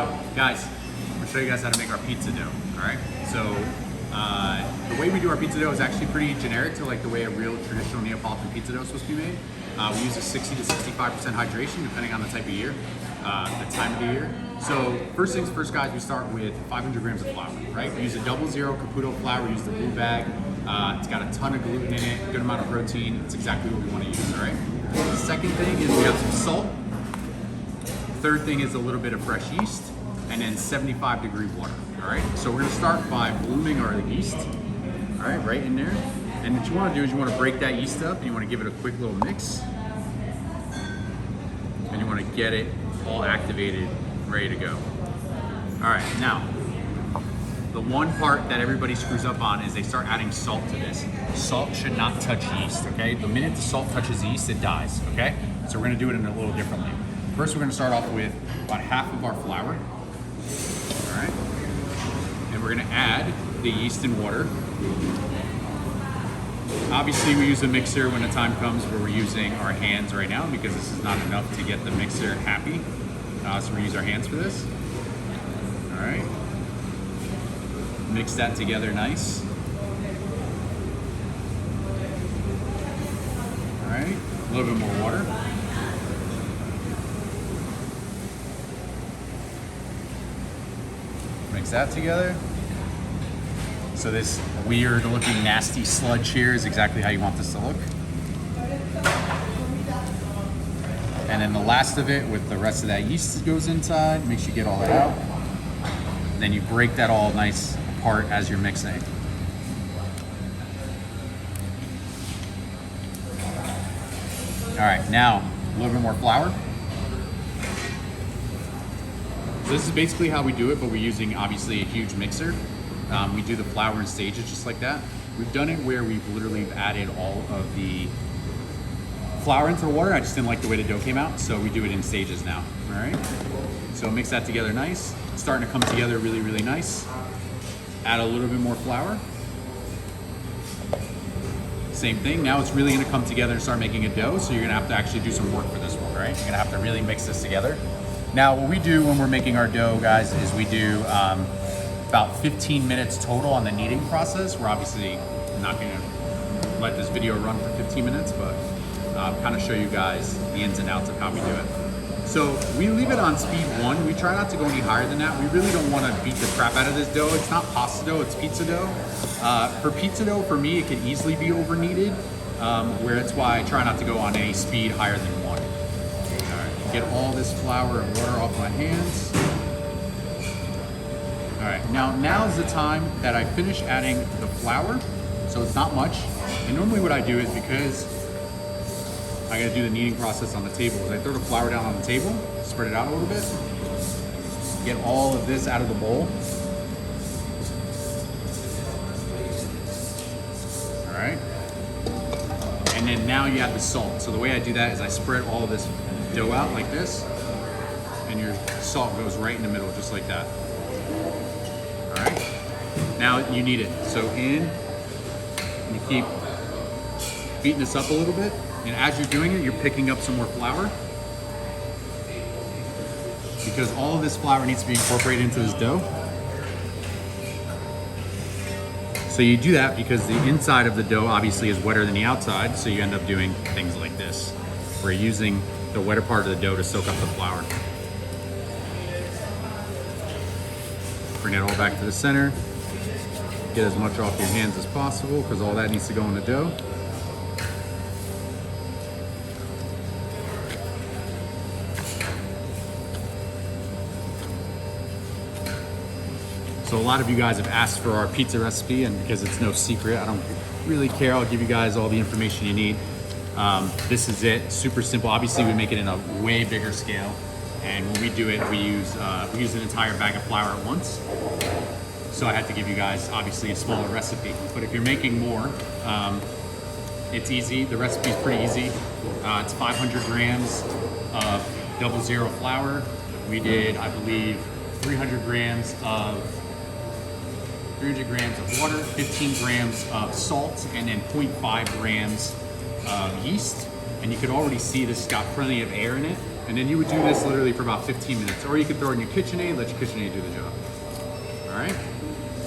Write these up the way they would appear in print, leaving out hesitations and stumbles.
go. Guys, I'm gonna show you guys how to make our pizza dough, all right? So the way we do our pizza dough is actually pretty generic to like the way a real traditional Neapolitan pizza dough is supposed to be made. We use a 60 to 65% hydration depending on the type of year, the time of the year. So first things first, guys, we start with 500 grams of flour, right? We use a 00 Caputo flour, we use the blue bag. It's got a ton of gluten in it, good amount of protein. It's exactly what we want to use, all right? The second thing is we have some salt. Third thing is a little bit of fresh yeast, and then 75-degree water, all right? So we're gonna start by blooming our yeast, all right in there. And what you wanna do is you wanna break that yeast up, and you wanna give it a quick little mix. And you wanna get it all activated, ready to go. All right, now, the one part that everybody screws up on is they start adding salt to this. Salt should not touch yeast, okay? The minute the salt touches yeast, it dies, okay? So we're gonna do it in a little differently. First, we're gonna start off with about half of our flour, all right? And we're gonna add the yeast and water. Obviously, we use a mixer when the time comes where we're using our hands right now because this is not enough to get the mixer happy. So we use our hands for this, all right? Mix that together nice. All right, a little bit more water. Mix that together. So this weird looking nasty sludge here is exactly how you want this to look. And then the last of it with the rest of that yeast goes inside, make sure you get all that out. Then you break that all nice apart as you're mixing. All right, now a little bit more flour. So this is basically how we do it, but we're using obviously a huge mixer. We do the flour in stages just like that. We've done it where we've literally added all of the flour into the water. I just didn't like the way the dough came out, so we do it in stages now, all right? So mix that together nice. It's starting to come together really, really nice. Add a little bit more flour. Same thing, now it's really gonna come together and start making a dough, so you're gonna have to actually do some work for this one, right? You're gonna have to really mix this together. Now, what we do when we're making our dough, guys, is we do about 15 minutes total on the kneading process. We're obviously not gonna let this video run for 15 minutes, but kind of show you guys the ins and outs of how we do it. So we leave it on speed 1. We try not to go any higher than that. We really don't want to beat the crap out of this dough. It's not pasta dough, it's pizza dough. For pizza dough, for me, it can easily be over kneaded, where it's why I try not to go on any speed higher than 1. All right, get all this flour and water off my hands. All right, now's the time that I finish adding the flour. So it's not much. And normally what I do is, because I gotta do the kneading process on the table, is I throw the flour down on the table, spread it out a little bit, get all of this out of the bowl. All right. And then now you add the salt. So the way I do that is I spread all of this dough out like this, and your salt goes right in the middle, just like that. All right. Now you knead it. So in, and you keep beating this up a little bit. And as you're doing it, you're picking up some more flour, because all of this flour needs to be incorporated into this dough. So you do that because the inside of the dough obviously is wetter than the outside, so you end up doing things like this. We're using the wetter part of the dough to soak up the flour. Bring it all back to the center. Get as much off your hands as possible, because all that needs to go in the dough. So a lot of you guys have asked for our pizza recipe, and because it's no secret, I don't really care. I'll give you guys all the information you need. This is it, super simple. Obviously we make it in a way bigger scale. And when we do it, we use an entire bag of flour at once. So I had to give you guys obviously a smaller recipe. But if you're making more, it's easy. The recipe is pretty easy. It's 500 grams of 00 flour. We did, I believe, 300 grams of water, 15 grams of salt, and then 0.5 grams of yeast. And you can already see this has got plenty of air in it. And then you would do this literally for about 15 minutes. Or you could throw it in your KitchenAid, let your KitchenAid do the job. All right?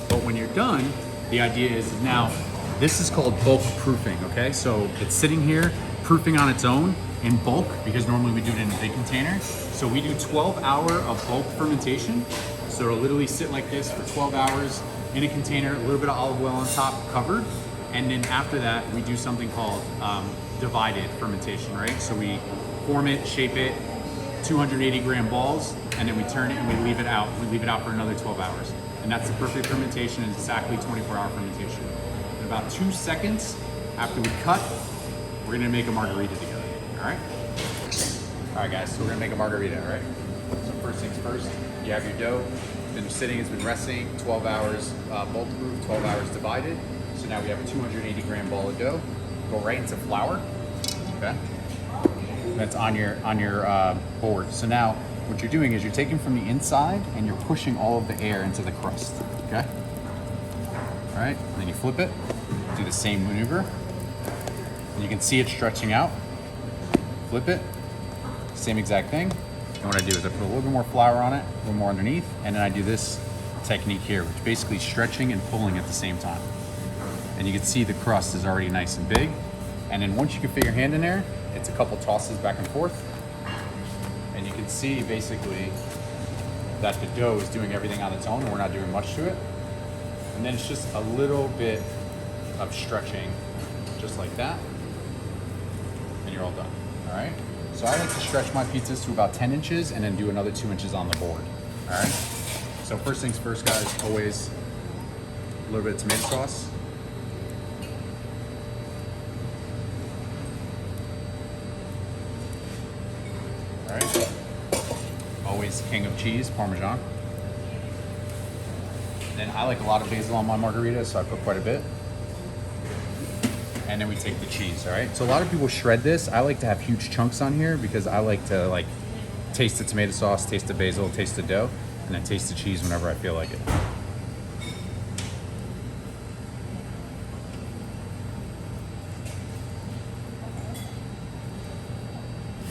But when you're done, the idea is now, this is called bulk proofing, okay? So it's sitting here, proofing on its own in bulk, because normally we do it in a big container. So we do 12-hour of bulk fermentation. So it'll literally sit like this for 12 hours in a container, a little bit of olive oil on top, covered. And then after that, we do something called divided fermentation, right? So we form it, shape it, 280 gram balls, and then we turn it and we leave it out. We leave it out for another 12 hours. And that's the perfect fermentation, and exactly 24-hour fermentation. In about 2 seconds after we cut, we're gonna make a margarita together, all right? All right, guys, so we're gonna make a margarita, all right? So first things first, you have your dough. It's been sitting, it's been resting, 12 hours bulk proof, 12 hours divided. So now we have a 280 gram ball of dough. Go right into flour, okay? That's on your board. So now what you're doing is you're taking from the inside and you're pushing all of the air into the crust, okay? All right, and then you flip it, do the same maneuver. And you can see it stretching out. Flip it, same exact thing. And what I do is I put a little bit more flour on it, a little more underneath, and then I do this technique here, which is basically stretching and pulling at the same time. And you can see the crust is already nice and big. And then once you can fit your hand in there, it's a couple tosses back and forth. And you can see basically that the dough is doing everything on its own and we're not doing much to it. And then it's just a little bit of stretching, just like that. And you're all done, all right? So I like to stretch my pizzas to about 10 inches and then do another 2 inches on the board, all right? So first things first, guys, always a little bit of tomato sauce. All right, always king of cheese, Parmesan. Then I like a lot of basil on my margarita, so I put quite a bit. And then we take the cheese, all right? So a lot of people shred this. I like to have huge chunks on here because I like to taste the tomato sauce, taste the basil, taste the dough, and then taste the cheese whenever I feel like it.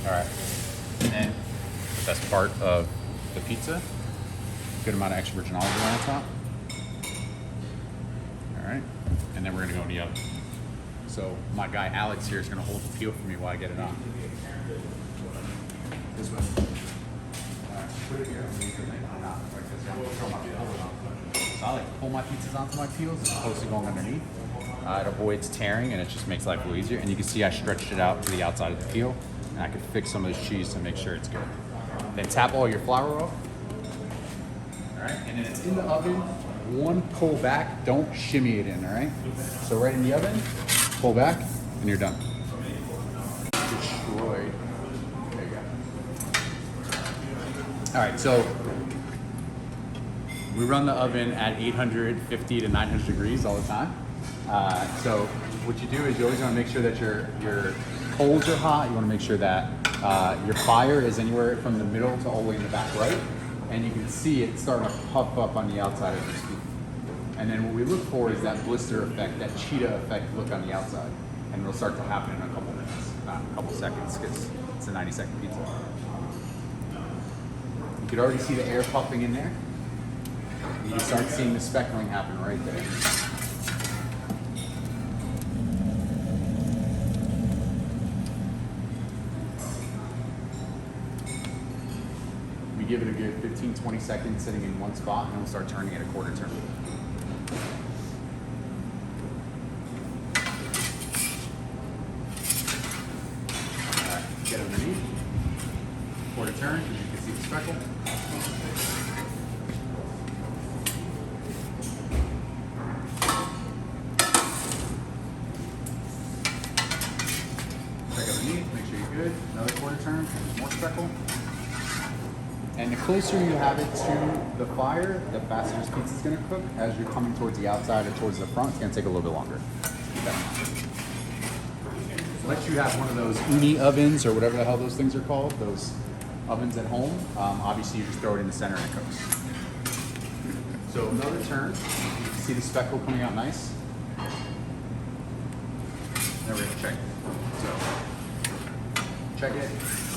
All right, and then the best part of the pizza, good amount of extra virgin olive oil on top. All right, and then we're gonna go in the oven. So my guy Alex here is gonna hold the peel for me while I get it on. This one. All right, put it here. So I like to pull my pizzas onto my peels as opposed to going underneath. It avoids tearing and it just makes life a little easier. And you can see I stretched it out to the outside of the peel. And I could fix some of this cheese to make sure it's good. Then tap all your flour off. All right, and then it's in the oven. One pull back, don't shimmy it in, all right? So right in the oven, pull back, and you're done. Destroyed. There you go. All right, so we run the oven at 850 to 900 degrees all the time. So what you do is you always want to make sure that your coals are hot. You want to make sure that your fire is anywhere from the middle to all the way in the back right. And you can see it starting to puff up on the outside of your scoop. And then what we look for is that blister effect, that cheetah effect look on the outside. And it'll start to happen in a couple minutes, not a couple seconds, because it's a 90-second pizza. You could already see the air puffing in there. And you start seeing the speckling happen right there. Give it a good 15-20 seconds sitting in one spot, and then we'll start turning it a quarter turn. All right, get underneath, quarter turn, as you can see the speckle. Check underneath, make sure you're good. Another quarter turn, more speckle. And the closer you have it to the fire, the faster this pizza is going to cook. As you're coming towards the outside or towards the front, it's going to take a little bit longer. Unless you have one of those uni ovens or whatever the hell those things are called, those ovens at home, obviously you just throw it in the center and it cooks. So another turn. You can see the speckle coming out nice. Now we're going to check. So check it.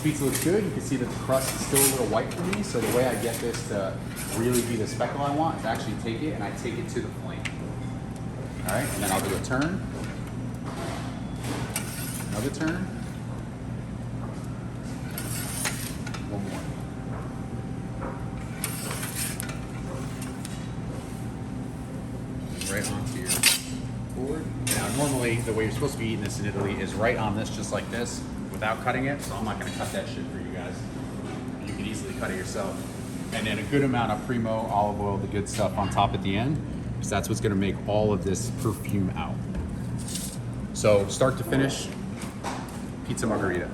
Pizza looks good. You can see that the crust is still a little white for me. So the way I get this to really be the speckle I want is actually take it and I take it to the flame. All right, and then I'll do a turn. Another turn. One more. Right onto your board. Now, normally the way you're supposed to be eating this in Italy is right on this, just like this, without cutting it. So I'm not going to cut that shit for you guys. You can easily cut it yourself. And then a good amount of primo olive oil, the good stuff on top at the end, because that's what's going to make all of this perfume out. So start to finish, pizza margherita.